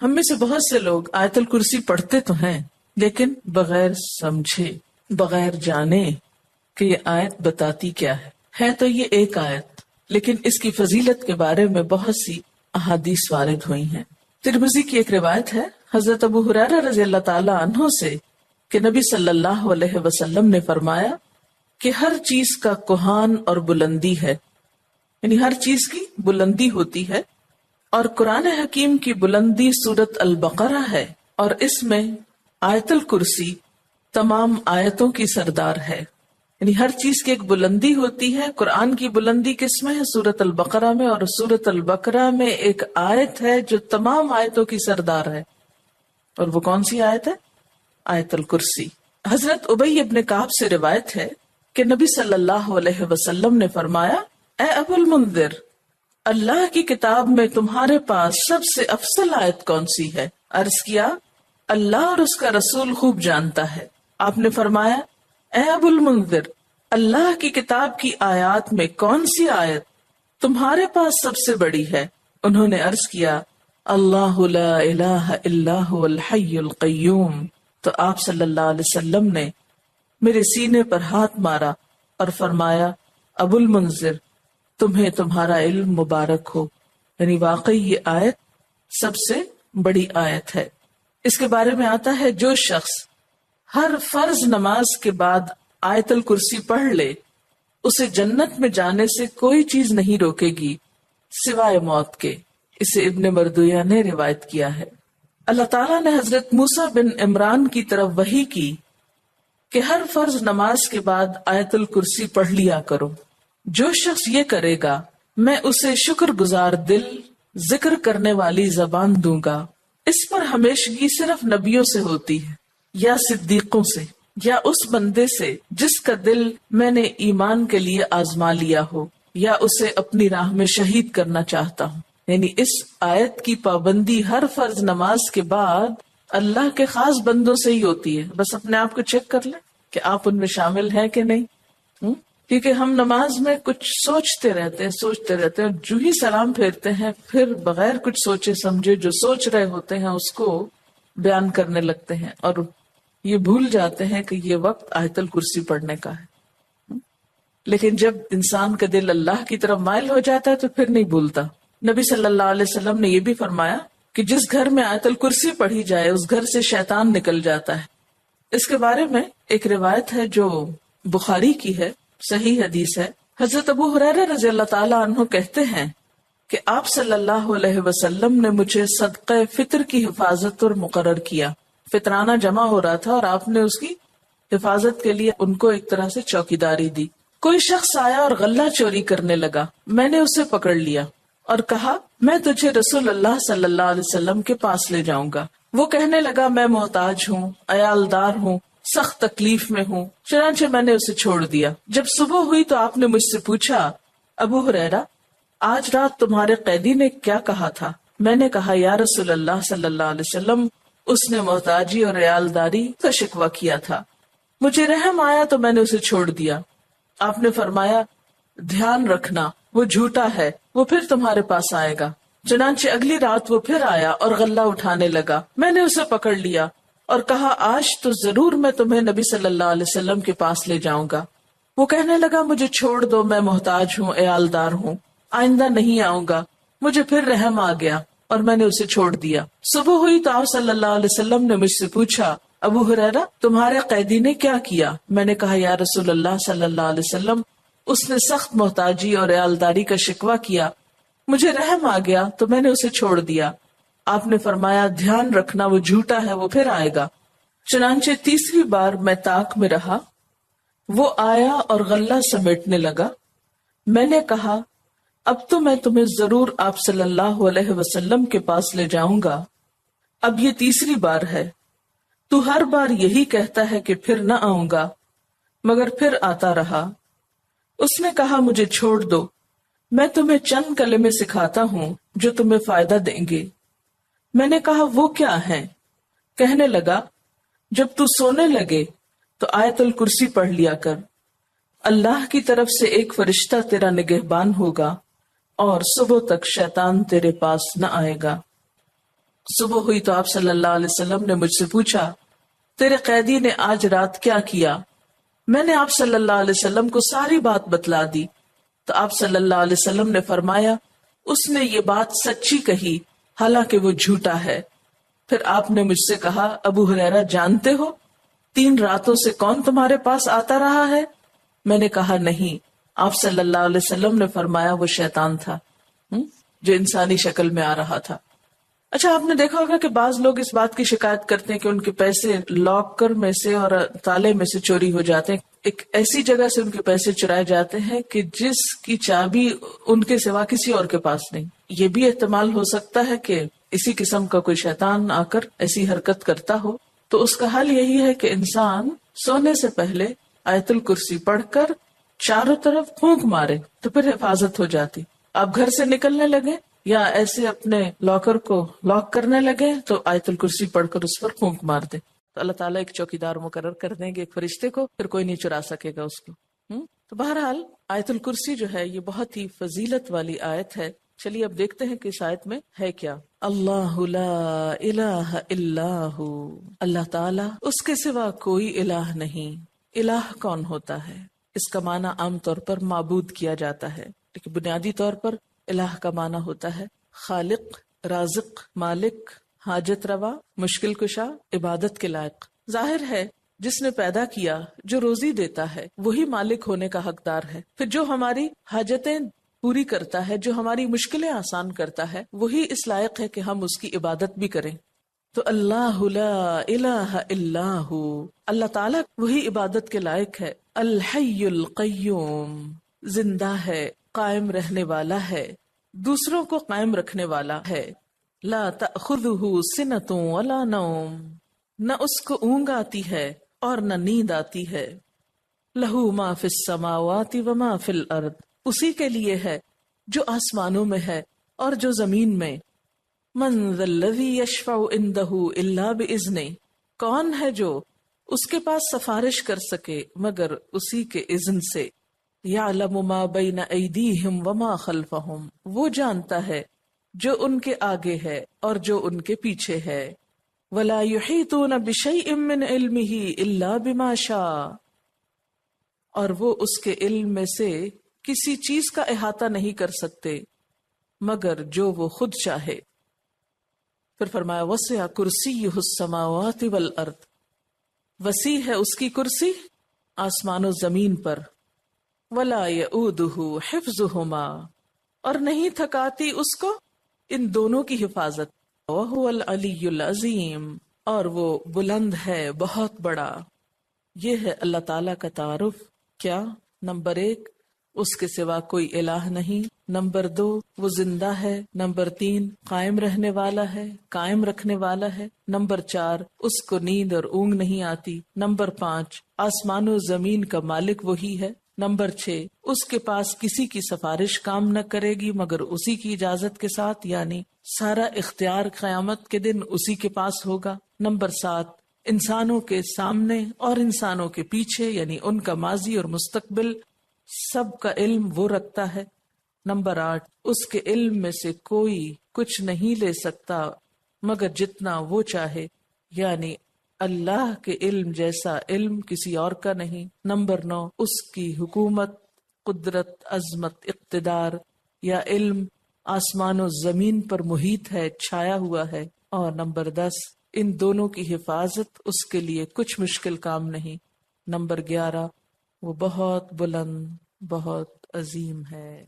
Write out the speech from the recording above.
ہم میں سے بہت سے لوگ آیت الکرسی پڑھتے تو ہیں لیکن بغیر سمجھے، بغیر جانے کہ یہ آیت بتاتی کیا ہے تو یہ ایک آیت، لیکن اس کی فضیلت کے بارے میں بہت سی احادیث وارد ہوئی ہیں۔ ترمذی کی ایک روایت ہے حضرت ابو ہریرہ رضی اللہ تعالی عنہ سے کہ نبی صلی اللہ علیہ وسلم نے فرمایا کہ ہر چیز کا کوہان اور بلندی ہے، یعنی ہر چیز کی بلندی ہوتی ہے، اور قرآن حکیم کی بلندی سورت البقرہ ہے، اور اس میں آیت الکرسی تمام آیتوں کی سردار ہے۔ یعنی ہر چیز کی ایک بلندی ہوتی ہے۔ قرآن کی بلندی کس میں ہے؟ سورت البقرہ میں، اور سورت البقرہ میں ایک آیت ہے جو تمام آیتوں کی سردار ہے، اور وہ کون سی آیت ہے؟ آیت الکرسی۔ حضرت ابی ابن کعب سے روایت ہے کہ نبی صلی اللہ علیہ وسلم نے فرمایا، اے ابو المنذر، اللہ کی کتاب میں تمہارے پاس سب سے افضل آیت کون سی ہے؟ عرض کیا، اللہ اور اس کا رسول خوب جانتا ہے۔ آپ نے فرمایا، اے ابو المنذر، اللہ کی کتاب کی آیات میں کون سی آیت تمہارے پاس سب سے بڑی ہے؟ انہوں نے عرض کیا، اللہ لا الہ الا هو الحی القیوم۔ تو آپ صلی اللہ علیہ وسلم نے میرے سینے پر ہاتھ مارا اور فرمایا، ابو المنذر، تمہیں تمہارا علم مبارک ہو، یعنی واقعی یہ آیت سب سے بڑی آیت ہے۔ اس کے بارے میں آتا ہے، جو شخص ہر فرض نماز کے بعد آیت الکرسی پڑھ لے، اسے جنت میں جانے سے کوئی چیز نہیں روکے گی سوائے موت کے۔ اسے ابن مردویہ نے روایت کیا ہے۔ اللہ تعالیٰ نے حضرت موسیٰ بن عمران کی طرف وحی کی کہ ہر فرض نماز کے بعد آیت الکرسی پڑھ لیا کرو۔ جو شخص یہ کرے گا میں اسے شکر گزار دل، ذکر کرنے والی زبان دوں گا۔ اس پر ہمیشگی صرف نبیوں سے ہوتی ہے، یا صدیقوں سے، یا اس بندے سے جس کا دل میں نے ایمان کے لیے آزما لیا ہو، یا اسے اپنی راہ میں شہید کرنا چاہتا ہوں۔ یعنی اس آیت کی پابندی ہر فرض نماز کے بعد اللہ کے خاص بندوں سے ہی ہوتی ہے۔ بس اپنے آپ کو چیک کر لیں کہ آپ ان میں شامل ہیں کہ نہیں۔ کیونکہ ہم نماز میں کچھ سوچتے رہتے ہیں، جو ہی سلام پھیرتے ہیں پھر بغیر کچھ سوچے سمجھے جو سوچ رہے ہوتے ہیں اس کو بیان کرنے لگتے ہیں، اور یہ بھول جاتے ہیں کہ یہ وقت آیت الکرسی پڑھنے کا ہے۔ لیکن جب انسان کا دل اللہ کی طرف مائل ہو جاتا ہے تو پھر نہیں بھولتا۔ نبی صلی اللہ علیہ وسلم نے یہ بھی فرمایا کہ جس گھر میں آیت الکرسی پڑھی جائے اس گھر سے شیطان نکل جاتا ہے۔ اس کے بارے میں ایک روایت ہے جو بخاری کی ہے، صحیح حدیث ہے۔ حضرت ابو ہریرہ رضی اللہ تعالی عنہ کہتے ہیں کہ آپ صلی اللہ علیہ وسلم نے مجھے صدقہ فطر کی حفاظت پر مقرر کیا۔ فطرانہ جمع ہو رہا تھا اور آپ نے اس کی حفاظت کے لیے ان کو ایک طرح سے چوکیداری دی۔ کوئی شخص آیا اور غلہ چوری کرنے لگا، میں نے اسے پکڑ لیا اور کہا، میں تجھے رسول اللہ صلی اللہ علیہ وسلم کے پاس لے جاؤں گا۔ وہ کہنے لگا، میں محتاج ہوں، عیالدار ہوں، سخت تکلیف میں ہوں۔ چنانچہ میں نے اسے چھوڑ دیا۔ جب صبح ہوئی تو آپ نے مجھ سے پوچھا، ابو ہریرہ، آج رات تمہارے قیدی نے کیا کہا تھا؟ میں نے کہا، یا رسول اللہ صلی اللہ علیہ وسلم، اس نے محتاجی اور عیالداری کا شکوہ کیا تھا، مجھے رحم آیا تو میں نے اسے چھوڑ دیا۔ آپ نے فرمایا، دھیان رکھنا، وہ جھوٹا ہے، وہ پھر تمہارے پاس آئے گا۔ چنانچہ اگلی رات وہ پھر آیا اور غلہ اٹھانے لگا، میں نے اسے پکڑ لیا اور کہا، آج تو ضرور میں تمہیں نبی صلی اللہ علیہ وسلم کے پاس لے جاؤں گا۔ وہ کہنے لگا، مجھے چھوڑ دو، میں محتاج ہوں، عیالدار ہوں، آئندہ نہیں آؤں گا۔ مجھے پھر رحم آ گیا اور میں نے اسے چھوڑ دیا۔ صبح ہوئی تو آپ صلی اللہ علیہ وسلم نے مجھ سے پوچھا، ابو ہریرہ، تمہارے قیدی نے کیا کیا؟ میں نے کہا، یا رسول اللہ صلی اللہ علیہ وسلم، اس نے سخت محتاجی اور عیالداری کا شکوہ کیا، مجھے رحم آ گیا تو میں نے اسے چھوڑ دیا۔ آپ نے فرمایا، دھیان رکھنا، وہ جھوٹا ہے، وہ پھر آئے گا۔ چنانچہ تیسری بار میں طاق میں رہا، وہ آیا اور غلہ سمیٹنے لگا۔ میں نے کہا، اب تو میں تمہیں ضرور آپ صلی اللہ علیہ وسلم کے پاس لے جاؤں گا، اب یہ تیسری بار ہے، تو ہر بار یہی کہتا ہے کہ پھر نہ آؤں گا، مگر پھر آتا رہا۔ اس نے کہا، مجھے چھوڑ دو، میں تمہیں چند کلمے سکھاتا ہوں جو تمہیں فائدہ دیں گے۔ میں نے کہا، وہ کیا ہیں؟ کہنے لگا، جب تو سونے لگے تو آیت الکرسی پڑھ لیا کر، اللہ کی طرف سے ایک فرشتہ تیرا نگہبان ہوگا اور صبح تک شیطان تیرے پاس نہ آئے گا۔ صبح ہوئی تو آپ صلی اللہ علیہ وسلم نے مجھ سے پوچھا تیرے قیدی نے آج رات کیا کیا؟ میں نے آپ صلی اللہ علیہ وسلم کو ساری بات بتلا دی تو آپ صلی اللہ علیہ وسلم نے فرمایا اس نے یہ بات سچی کہی حالانکہ وہ جھوٹا ہے۔ پھر آپ نے مجھ سے کہا ابو ہریرہ جانتے ہو 3 راتوں سے کون تمہارے پاس آتا رہا ہے؟ میں نے کہا نہیں۔ آپ صلی اللہ علیہ وسلم نے فرمایا وہ شیطان تھا جو انسانی شکل میں آ رہا تھا۔ اچھا آپ نے دیکھا ہوگا کہ بعض لوگ اس بات کی شکایت کرتے ہیں کہ ان کے پیسے لاکر میں سے اور تالے میں سے چوری ہو جاتے ہیں، ایک ایسی جگہ سے ان کے پیسے چرائے جاتے ہیں کہ جس کی چابی ان کے سوا کسی اور کے پاس نہیں۔ یہ بھی احتمال ہو سکتا ہے کہ اسی قسم کا کوئی شیطان آ کر ایسی حرکت کرتا ہو، تو اس کا حل یہی ہے کہ انسان سونے سے پہلے آیت الکرسی پڑھ کر چاروں طرف پھونک مارے تو پھر حفاظت ہو جاتی۔ آپ گھر سے نکلنے لگے یا ایسے اپنے لاکر کو لاک کرنے لگے تو آیت الکرسی پڑھ کر اس پر پھونک مار دے تو اللہ تعالیٰ ایک چوکیدار مقرر کر دیں گے، ایک فرشتے کو، پھر کوئی نہیں چرا سکے گا اس کو۔ تو بہرحال آیت الکرسی جو ہے یہ بہت ہی فضیلت والی آیت ہے۔ چلیے اب دیکھتے ہیں کہ اس آیت میں ہے کیا۔ اللہ لا الہ الا ہو، اللہ تعالیٰ اس کے سوا کوئی الہ نہیں۔ الہ کون ہوتا ہے؟ اس کا معنی عام طور پر معبود کیا جاتا ہے، لیکن بنیادی طور پر الہ کا معنی ہوتا ہے خالق، رازق، مالک، حاجت روا، مشکل کشا، عبادت کے لائق۔ ظاہر ہے جس نے پیدا کیا، جو روزی دیتا ہے، وہی مالک ہونے کا حقدار ہے۔ پھر جو ہماری حاجتیں پوری کرتا ہے، جو ہماری مشکلیں آسان کرتا ہے، وہی اس لائق ہے کہ ہم اس کی عبادت بھی کریں۔ تو اللہ لا الہ الا ہو، اللہ تعالیٰ وہی عبادت کے لائق ہے۔ الحی القیوم، زندہ ہے، قائم رہنے والا ہے، دوسروں کو قائم رکھنے والا ہے۔ لا تأخذہ سنۃ ولا نوم، نہ اس کو اونگ آتی ہے اور نہ نیند آتی ہے۔ لہ ما فی السماوات وما فی الارض، اسی کے لیے ہے جو آسمانوں میں ہے اور جو زمین میں۔ من ذا الذی یشفع عندہ الا باذنہ، کون ہے جو اس کے پاس سفارش کر سکے مگر اسی کے اذن سے۔ یعلم ما بین ایدیہم وما خلفہم، وہ جانتا ہے جو ان کے آگے ہے اور جو ان کے پیچھے ہے۔ ولا یحیطون بشیء من علمہ الا بما شاء، اور وہ اس کے علم میں سے کسی چیز کا احاطہ نہیں کر سکتے مگر جو وہ خود چاہے۔ پھر فرمایا وسع کرسیہ السماوات والارض، وسیع ہے اس کی کرسی آسمان و زمین پر۔ ولا یؤودہ حفظہما، اور نہیں تھکاتی اس کو ان دونوں کی حفاظت۔ وہو العلی العظیم، اور وہ بلند ہے، بہت بڑا۔ یہ ہے اللہ تعالیٰ کا تعارف۔ کیا؟ نمبر 1، اس کے سوا کوئی الہ نہیں۔ نمبر 2، وہ زندہ ہے۔ نمبر 3، قائم رہنے والا ہے، قائم رکھنے والا ہے۔ نمبر 4، اس کو نیند اور اونگ نہیں آتی۔ نمبر 5، آسمان و زمین کا مالک وہی ہے۔ نمبر 6، اس کے پاس کسی کی سفارش کام نہ کرے گی مگر اسی کی اجازت کے ساتھ، یعنی سارا اختیار قیامت کے دن اسی کے پاس ہوگا۔ نمبر 7، انسانوں کے سامنے اور انسانوں کے پیچھے، یعنی ان کا ماضی اور مستقبل سب کا علم وہ رکھتا ہے۔ نمبر 8، اس کے علم میں سے کوئی کچھ نہیں لے سکتا مگر جتنا وہ چاہے، یعنی اللہ کے علم جیسا علم کسی اور کا نہیں۔ نمبر 9، اس کی حکومت، قدرت، عظمت، اقتدار یا علم آسمان و زمین پر محیط ہے، چھایا ہوا ہے۔ اور نمبر 10، ان دونوں کی حفاظت اس کے لیے کچھ مشکل کام نہیں۔ نمبر 11، وہ بہت بلند، بہت عظیم ہے۔